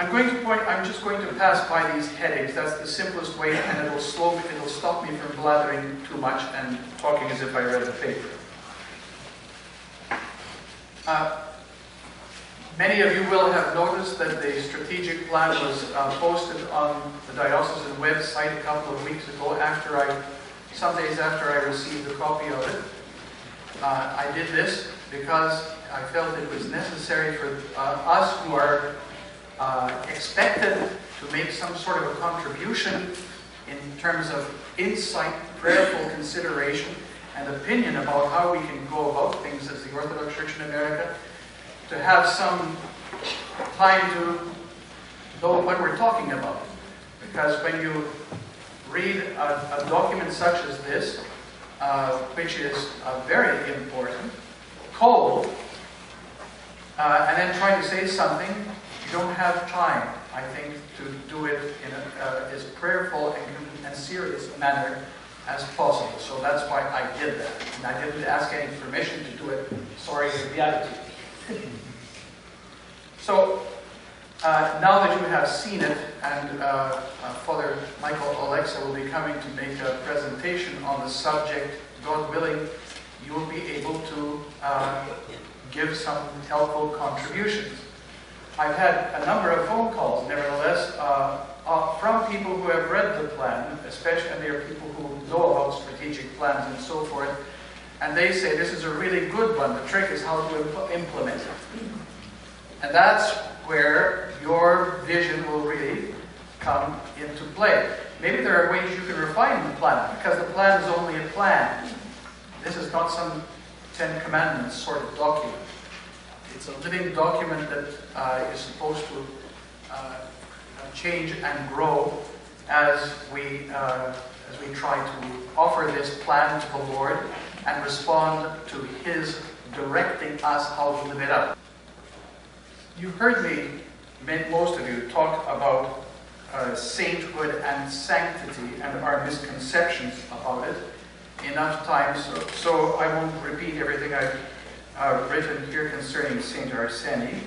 I'm just going to pass by these headings. That's the simplest way, and it'll stop me from blathering too much and talking as if I read the paper. Many of you will have noticed that the strategic plan was posted on the diocesan website a couple of weeks ago, some days after I received a copy of it. I did this because I felt it was necessary for us who are expected to make some sort of a contribution in terms of insight, prayerful consideration, and opinion about how we can go about things as the Orthodox Church in America, to have some time to know what we're talking about. Because when you read a document such as this, which is very important, cold, and then trying to say something, you don't have time, I think, to do it in as prayerful and serious a manner as possible. So that's why I did that. And I didn't ask any permission to do it. Sorry, your beatitude. So, now that you have seen it, and Father Michael Alexa will be coming to make a presentation on the subject, God willing, you will be able to give some helpful contributions. I've had a number of phone calls, nevertheless, from people who have read the plan, especially, and they are people who know about strategic plans and so forth, and they say this is a really good one. The trick is how to implement it. And that's where your vision will really come into play. Maybe there are ways you can refine the plan, because the plan is only a plan. This is not some 10 Commandments sort of document. It's a living document that is supposed to change and grow as we try to offer this plan to the Lord and respond to His directing us how to live it out. You heard me, most of you, talk about sainthood and sanctity and our misconceptions about it enough times, so I won't repeat everything I've written here concerning Saint Arseny.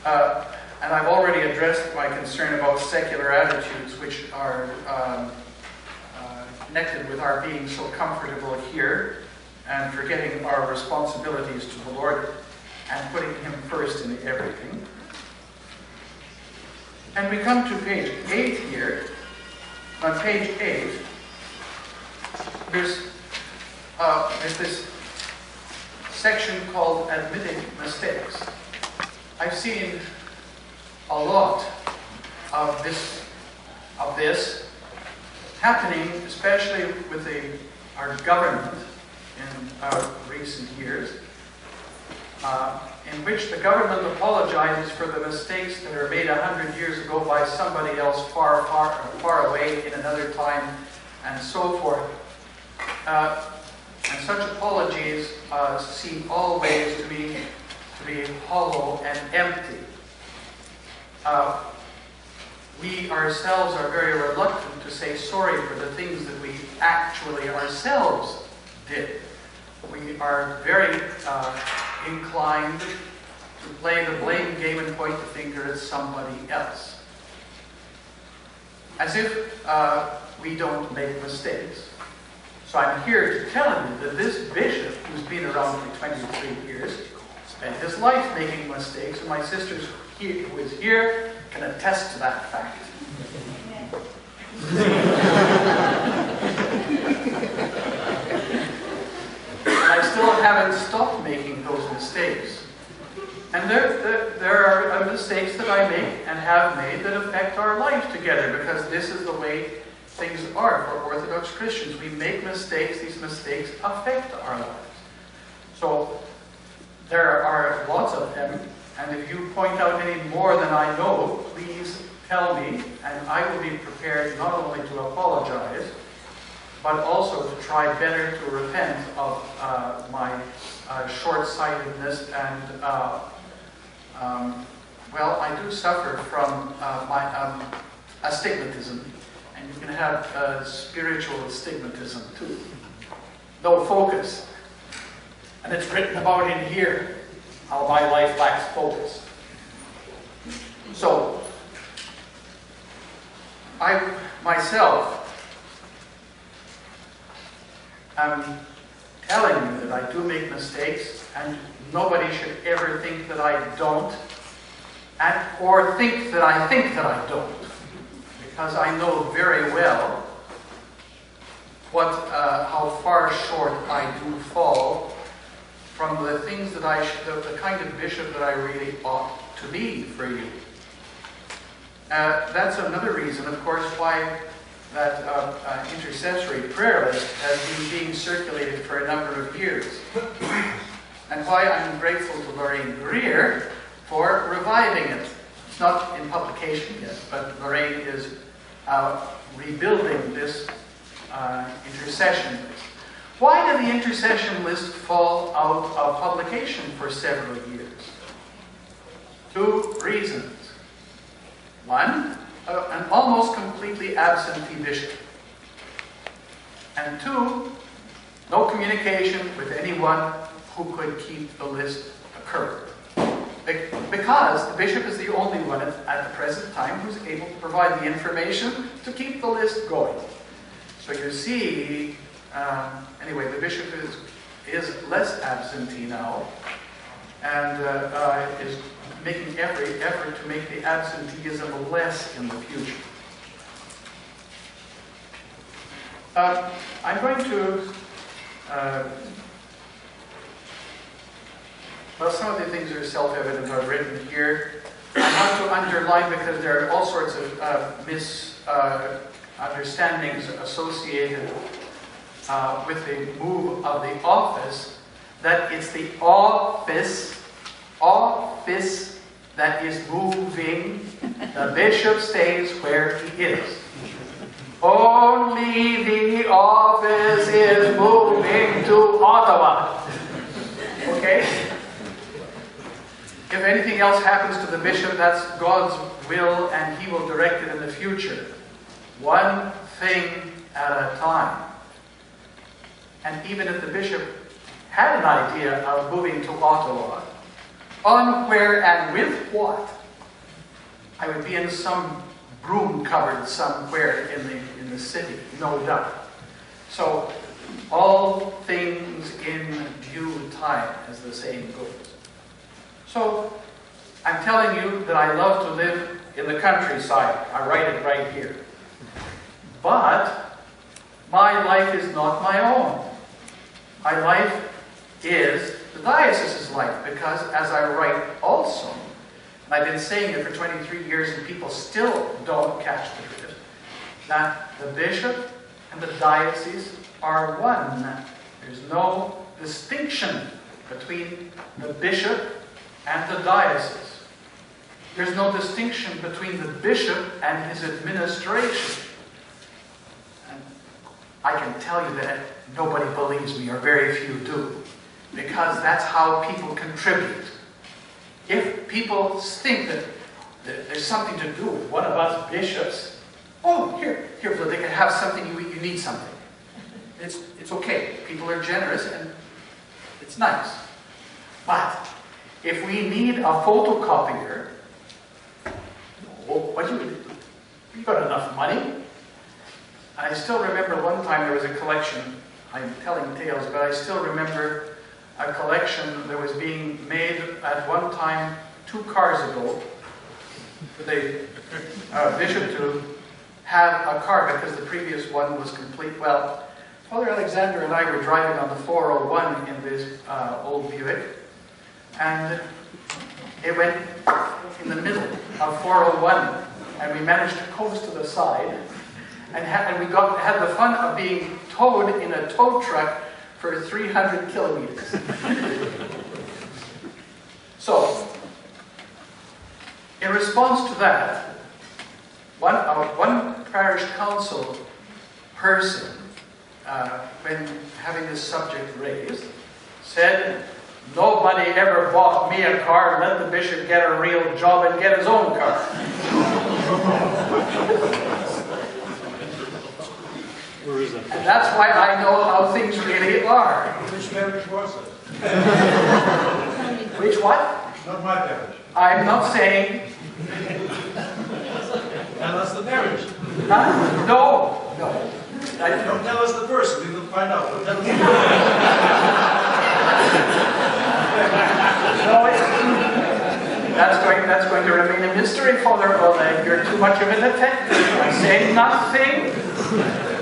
And I've already addressed my concern about secular attitudes, which are connected with our being so comfortable here and forgetting our responsibilities to the Lord and putting Him first in everything. And we come to page 8 here. On page 8, there's this section called Admitting Mistakes. I've seen a lot of this happening, especially with our government in recent years, in which the government apologizes for the mistakes that are made 100 years ago by somebody else far, far, far away in another time, and so forth. And such apologies seem always to be hollow and empty. We ourselves are very reluctant to say sorry for the things that we actually ourselves did. We are very inclined to play the blame game and point the finger at somebody else. As if we don't make mistakes. So I'm here to tell you that this bishop, who's been around for 23 years, spent his life making mistakes, and my sister who is here can attest to that fact. And I still haven't stopped making those mistakes. And there are mistakes that I make and have made that affect our life together, because this is the way things are for Orthodox Christians. We make mistakes, these mistakes affect our lives. So there are lots of them, and if you point out any more than I know, please tell me, and I will be prepared not only to apologize, but also to try better to repent of my short-sightedness and, well, I do suffer from my astigmatism. And you can have spiritual astigmatism too. No focus. And it's written about in here, how my life lacks focus. myself, I'm telling you that I do make mistakes, and nobody should ever think that I don't, or think that I don't, because I know very well how far short I do fall from the things that the kind of bishop that I really ought to be for you. That's another reason, of course, why that intercessory prayer list has been being circulated for a number of years. And why I'm grateful to Lorraine Greer for reviving it. It's not in publication yet, but Lorraine is rebuilding this intercession list. Why did the intercession list fall out of publication for several years? 2 reasons. One, an almost completely absentee bishop. And 2, no communication with anyone who could keep the list current. Because the bishop is the only one at the present time who's able to provide the information to keep the list going. So you see, anyway, the bishop is less absentee now, and is making every effort to make the absenteeism less in the future. I'm going to, well, some of the things are self-evident are written here. I have to underline, because there are all sorts of misunderstandings associated with the move of the office, that it's the office that is moving. The bishop stays where he is. Only the office is moving to Ottawa. Okay? If anything else happens to the bishop, that's God's will, and he will direct it in the future. One thing at a time. And even if the bishop had an idea of moving to Ottawa, on where and with what, I would be in some broom cupboard somewhere in the city, no doubt. So, all things in due time, as the saying goes. So, I'm telling you that I love to live in the countryside. I write it right here. But my life is not my own. My life is the diocese's life, because as I write also, and I've been saying it for 23 years and people still don't catch the drift, that the bishop and the diocese are one. There's no distinction between the bishop and the diocese. There's no distinction between the bishop and his administration. And I can tell you that nobody believes me, or very few do, because that's how people contribute. If people think that there's something to do with one of us bishops, oh, here, they can have something, you need something. It's okay. People are generous, and it's nice. But if we need a photocopier, what do you got enough money? And I still remember one time there was a collection. I'm telling tales, but I still remember a collection that was being made at one time 2 cars ago for the bishop to have a car, because the previous one was complete. Well, Father Alexander and I were driving on the 401 in this old Buick, and it went in the middle of 401, and we managed to coast to the side, and had the fun of being towed in a tow truck for 300 kilometers. So, in response to that, one parish council person, when having this subject raised, said, "Nobody ever bought me a car. Let the bishop get a real job and get his own car." And that's why I know how things really are. Which parish was it? Which what? Not my parish. I'm not saying. And that's the parish. Huh? No. Don't tell us the person, we will find out. Don't tell us the No, that's going to remain a mystery, Father Oleg. You're too much of a detective. I say nothing.